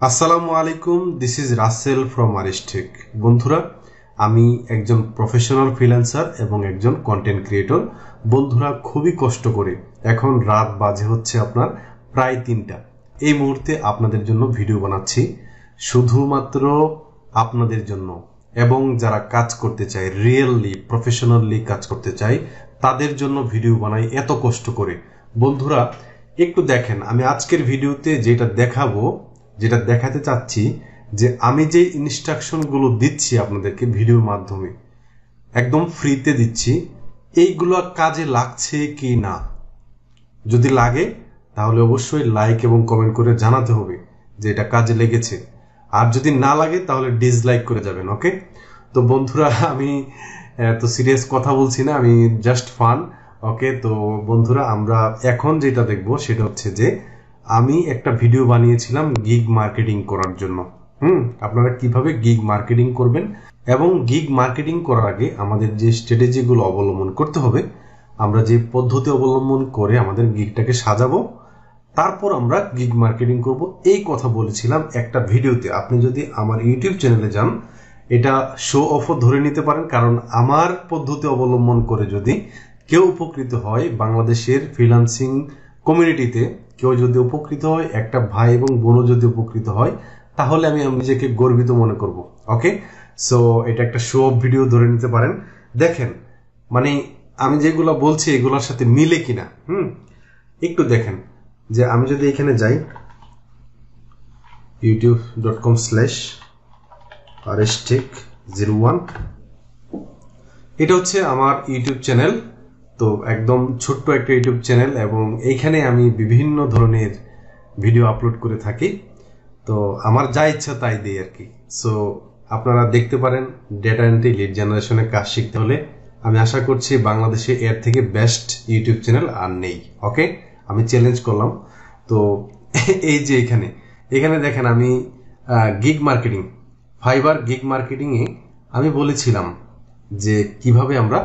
আসসালামু আলাইকুম, this is Rasel from আরিস্টেক। বন্ধুরা, আমি একজন প্রফেশনাল ফ্রিল্যান্সার এবং একজন কন্টেন্ট ক্রিয়েটর। বন্ধুরা, খুবই কষ্ট করে এখন রাত বাজে হচ্ছে আপনার প্রায় 3টা। এই মুহূর্তে আপনাদের জন্য ভিডিও বানাচ্ছি, শুধুমাত্র আপনাদের জন্য, এবং যারা কাজ করতে চায়, রিয়েলি প্রফেশনালি কাজ করতে চায়, তাদের জন্য ভিডিও বানাই এত কষ্ট করে। বন্ধুরা, একটু দেখেন, আমি আজকের ভিডিওতে যেটা দেখাতে চাচ্ছি, যে আমি যে ইনস্ট্রাকশনগুলো দিচ্ছি আপনাদেরকে ভিডিওর মাধ্যমে, একদম ফ্রিতে দিচ্ছি, এইগুলো কাজে লাগছে কি না। যদি লাগে তাহলে অবশ্যই লাইক এবং কমেন্ট করে জানাতে হবে যে এটা কাজে লেগেছে, আর যদি না লাগে তাহলে ডিসলাইক করে যাবেন। ওকে? তো বন্ধুরা, আমি তো সিরিয়াস কথা বলছি না, আমি জাস্ট ফান। ওকে? তো বন্ধুরা, আমরা এখন যেটা দেখবো সেটা হচ্ছে যে আমি একটা ভিডিও বানিয়েছিলাম গিগ মার্কেটিং করার জন্য। আপনারা কিভাবে গিগ মার্কেটিং করবেন এবং গিগ মার্কেটিং করার আগে আমাদের যে স্ট্র্যাটেজিগুলো অবলম্বন করতে হবে, আমরা যে পদ্ধতি অবলম্বন করে আমাদের গিগটাকে সাজাবো, তারপর আমরা গিগ মার্কেটিং করব, এই কথা বলেছিলাম একটা ভিডিওতে। আপনি যদি আমার ইউটিউব চ্যানেলে যান, এটা শো অফও ধরে নিতে পারেন, কারণ আমার পদ্ধতি অবলম্বন করে যদি কেউ উপকৃত হয়, বাংলাদেশের ফ্রিল্যান্সিং কমিউনিটিতে কেউ যদি উপকৃত হয়, একটা ভাই এবং বোনও যদি উপকৃত হয়, তাহলে আমি নিজেকে গর্বিত মনে করব। ওকে? সো এটা একটা শো অফ ভিডিও ধরে নিতে পারেন। দেখেন, মানে আমি যেগুলো বলছি এগুলোর সাথে মিলে কিনা। একটু দেখেন, যে আমি যদি এখানে যাই youtube.com/aristek01, এটা হচ্ছে আমার ইউটিউব চ্যানেল। তো একদম ছোট্ট একটা ইউটিউব চ্যানেল, এবং এইখানে আমি বিভিন্ন ধরনের ভিডিও আপলোড করে থাকি। তো আমার যা ইচ্ছা তাই দিই আর কি। সো আপনারা দেখতে পারেন, ডেটা এন্ট্রি, লিড জেনারেশনের কাজ শিখতে হলে আমি আশা করছি বাংলাদেশে এর থেকে বেস্ট ইউটিউব চ্যানেল আর নেই। ওকে? আমি চ্যালেঞ্জ করলাম। তো এই যে এখানে দেখেন, আমি gig marketing, Fiverr gig marketing এ আমি বলেছিলাম যে কিভাবে আমরা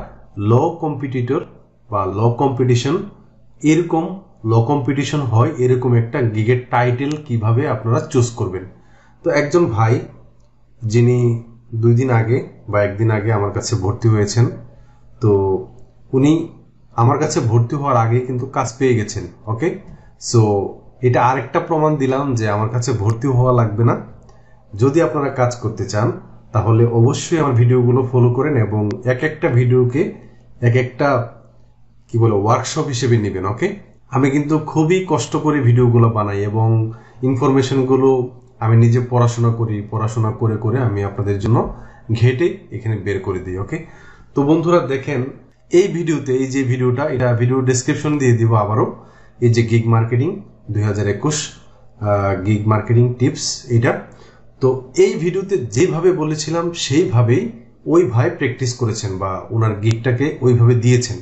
লো কম্পিটিটর বা লো কম্পিটিশন, এরকম লো কম্পিটিশন হয় এরকম একটা গিগের টাইটেল কিভাবে আপনারা চুজ করবেন। তো একজন ভাই, যিনি 2 দিন আগে বা 1 দিন আগে আমার কাছে ভর্তি হয়েছেন, তো উনি আমার কাছে ভর্তি হওয়ার আগে কিন্তু কাজ পেয়ে গেছেন। ওকে? সো এটা আরেকটা প্রমাণ দিলাম যে আমার কাছে ভর্তি হওয়া লাগবে না। যদি আপনারা কাজ করতে চান তাহলে অবশ্যই আমার ভিডিওগুলো ফলো করেন, এবং এক একটা ভিডিওকে এক একটা ওয়ার্কশপ হিসেবে নেবেন। ওকে? আমি কিন্তু খুবই কষ্ট করে ভিডিওগুলো বানাই, এবং ইনফরমেশনগুলো আমি নিজে পড়াশোনা করে করে আমি আপনাদের জন্য ঘেটে এখানে বের করে দিই। ওকে? তো বন্ধুরা, দেখেন এই ভিডিওতে, এই যে ভিডিওটা, এটা ভিডিও ডেসক্রিপশন দিয়ে দিব আবারও, এই যে gig marketing 2021 gig marketing tips, এটা। তো এই ভিডিওতে যেভাবে বলেছিলাম সেইভাবেই ওই ভাই প্র্যাকটিস করেছেন, বা ওনার গিগটাকে ওইভাবে দিয়েছেন।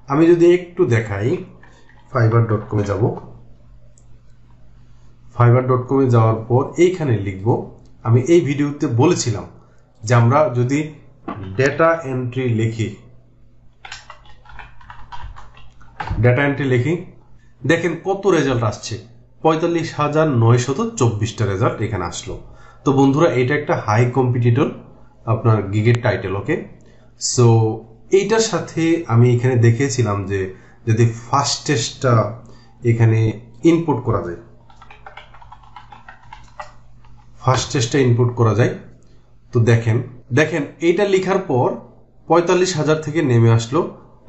আমি যদি একটু দেখাই, fiverr.com-এ যাব। fiverr.com-এ যাওয়ার পর এইখানে লিখব, আমি এই ভিডিওতে বলেছিলাম যে আমরা যদি ডেটা এন্ট্রি লিখি, দেখেন কত রেজাল্ট আসছে, 45,924টা রেজাল্ট এখানে আসলো। তো বন্ধুরা, এটা একটা হাই কম্পিটিটর আপনার গিগের টাইটেল। ওকে? সো এইটার সাথে আমি এখানে দেখিয়েছিলাম যে যদি ফাস্টেস্টটা এখানে ইনপুট করা যায়, তো দেখেন এইটা লেখার পর 45,000 থেকে নেমে আসলো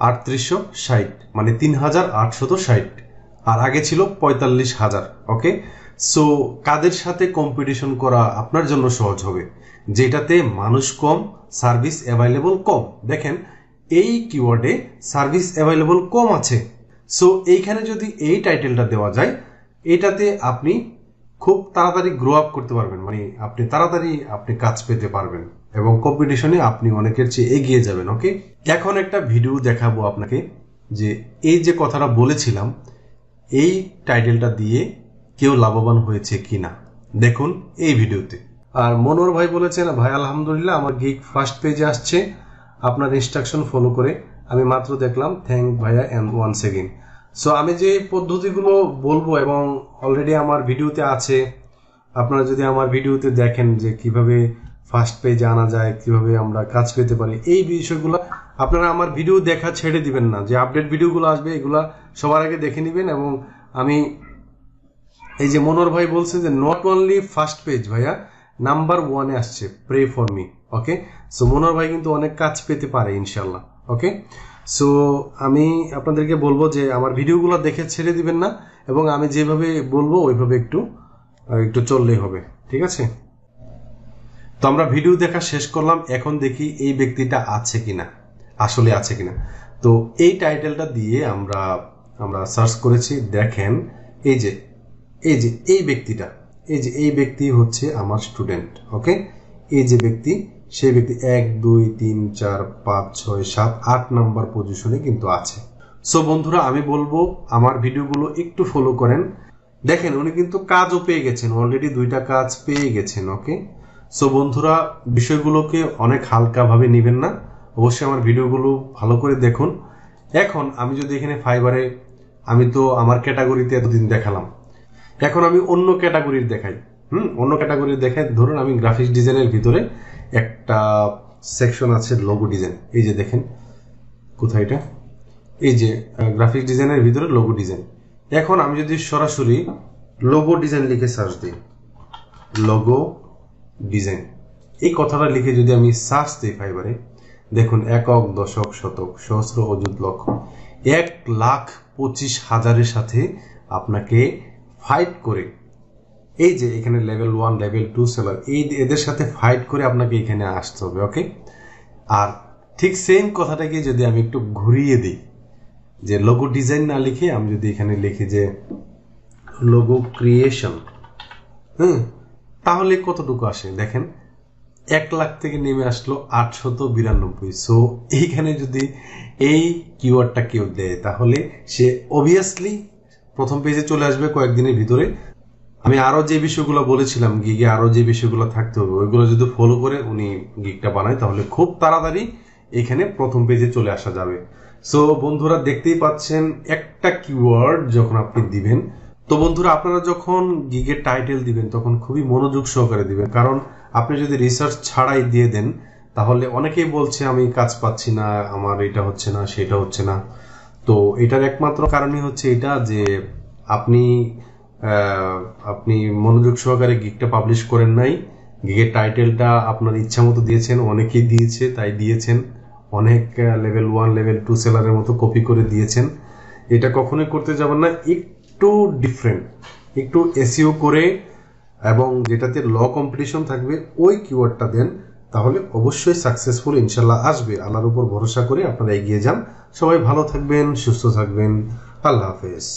3860, মানে 3,860, আর আগে ছিল 45,000। ওকে? সো কাদের সাথে কম্পিটিশন করা আপনার জন্য সহজ হবে? যেটাতে মানুষ কম, সার্ভিস অ্যাভেলেবল কম। দেখেন এই কিওয়ার্ডে সার্ভিস অ্যাভেলেবল কম আছে। সো এইখানে যদি এই টাইটেলটা দেওয়া যায়, এটাতে আপনি খুব তাড়াতাড়ি গ্রো আপ করতে পারবেন, মানে আপনি তাড়াতাড়ি কাজ পেতে পারবেন, এবং কম্পিটিশনে আপনি অনেকের চেয়ে এগিয়ে যাবেন। ওকে? এখন একটা ভিডিও দেখাবো আপনাকে, যে এই যে কথাটা বলেছিলাম, এই টাইটেলটা দিয়ে কেউ লাভবান হয়েছে কিনা দেখুন এই ভিডিওতে। আর মনোহর ভাই বলেছেন, ভাই আলহামদুলিল্লাহ আমার গিগ ফার্স্ট পেজে আসছে আপনার ইনস্ট্রাকশন ফলো করে, আমি মাত্র দেখলাম, থ্যাংক ভাইয়া এন্ড ওয়ান্স এগেইন। সো আমি যে পদ্ধতিগুলো বলবো, এবং অলরেডি আমার ভিডিওতে আছে, আপনারা যদি আমার ভিডিওতে দেখেন যে কিভাবে ফার্স্ট পেজে আনা যায়, কিভাবে আমরা কাজ পেতে পারি, এই বিষয়গুলো আপনারা আমার ভিডিও দেখা ছেড়ে দিবেন না। যে আপডেট ভিডিওগুলো আসবে এগুলা সবার আগে দেখে নেবেন। এবং আমি এই যে মনোর ভাই বলছে যে নট অনলি ফার্স্ট পেজ ভাইয়া, নাম্বার 1-এ আসছে, pray for me. Okay, so Monor ভাই কিন্তু অনেক কাজ পেতে পারে ইনশাল্লাহ। ওকে, সো আমি আপনাদেরকে বলবো যে আমার ভিডিওগুলো দেখে ছেড়ে দিবেন না, এবং আমি যেভাবে বলবো ওইভাবে একটু চললেই হবে, ঠিক আছে? তো আমরা ভিডিও দেখা শেষ করলাম, এখন দেখি এই ব্যক্তিটা আছে কিনা, আসলে আছে কিনা। তো এই টাইটেলটা দিয়ে আমরা সার্চ করেছি। দেখেন এই ব্যক্তিটা, এই ব্যক্তি হচ্ছে আমার স্টুডেন্ট। ওকে, এই যে ব্যক্তি, সেই ব্যক্তি 1 2 3 4 5 6 7 8 নাম্বার পজিশনে কিন্তু আছে। সো বন্ধুরা, আমি বলবো আমার ভিডিওগুলো একটু ফলো করেন। দেখেন উনি কিন্তু কাজও পেয়ে গেছেন, অলরেডি 2টা কাজ পেয়ে গেছেন। ওকে, সো বন্ধুরা, বিষয়গুলোকে অনেক হালকাভাবে নেবেন না, অবশ্যই আমার ভিডিওগুলো ভালো করে দেখুন। এখন আমি যদি এখানে ফাইবারে, আমি তো আমার ক্যাটাগরিতে এতদিন দেখালাম, এখন আমি অন্য ক্যাটাগরির দেখাই। অন্য ক্যাটাগরির দেখাই। ধরুন আমি গ্রাফিক্স ডিজাইনের ভিতরে একটা সেকশন আছে লোগো ডিজাইন। এই যে দেখেন কোথায় এটা, এই যে গ্রাফিক্স ডিজাইনের ভিতরে লোগো ডিজাইন। এখন আমি যদি সরাসরি লোগো ডিজাইন লিখে সার্চ দিই, লোগো ডিজাইন এই কথাটা লিখে যদি আমি সার্চ দিই ফাইবারে, দেখুন একক, দশক, শতক, সহস্র, অযুত, লক্ষ, 1,25,000-এর সাথে আপনাকে ফাইট করে, এই যে এখানে লেভেল 1 লেভেল 2 সেলার, এদের সাথে ফাইট করে আপনাকে এখানে আসতে হবে। ওকে, আর ঠিক সেম কথাটাকে যদি আমি একটু ঘুরিয়ে দিই, যে লোগো ডিজাইন না লিখে আমি যদি এখানে লিখি যে লোগো ক্রিয়েশন, তাহলে কতটুকু আসে দেখেন, 1 লাখ থেকে নেমে আসলো 892। সো এইখানে যদি এই কিওয়ার্ডটা কেউ দেয়, তাহলে সে অবভিয়াসলি প্রথম পেজে চলে আসবে কয়েকদিনের ভিতরে। আমি আরো যে বিষয়গুলো বলেছিলাম, গিগে আরো যে বিষয়গুলো থাকতে হবে, ওইগুলো যদি ফলো করে উনি গিগটা বানায়, তাহলে খুব তাড়াতাড়ি এখানে প্রথম পেজে চলে আসা যাবে। সো বন্ধুরা, দেখতেই পাচ্ছেন একটা কিওয়ার্ড যখন আপনি দিবেন, তো বন্ধুরা আপনারা যখন গিগের টাইটেল দিবেন তখন খুবই মনোযোগ সহকারে দিবেন, কারণ আপনি যদি রিসার্চ ছাড়াই দিয়ে দেন, তাহলে অনেকেই বলছে আমি কাজ পাচ্ছি না, আমার এটা হচ্ছে না, সেটা হচ্ছে না। তো এটার একমাত্র কারণই হচ্ছে এটা যে আপনি মনোযোগ সহকারে গিগটা পাবলিশ করেন নাই। গিগের টাইটেলটা আপনার ইচ্ছা মতো দিয়েছেন, অনেকেই দিয়েছে, তাই দিয়েছেন, অনেক লেভেল 1 লেভেল 2 সেলারের মতো কপি করে দিয়েছেন। এটা কখনোই করতে যাবেন না, একটু ডিফারেন্ট, একটু এসইও করে, এবং যেটাতে ল কম্পিটিশন থাকবে ওই কিওয়ার্ডটা দেন, তাহলে অবশ্যই সাকসেসফুল ইনশাল্লাহ আসবে। আল্লাহর উপর ভরসা করে আপনারা এগিয়ে যান। সবাই ভালো থাকবেন, সুস্থ থাকবেন। আল্লাহ হাফেজ।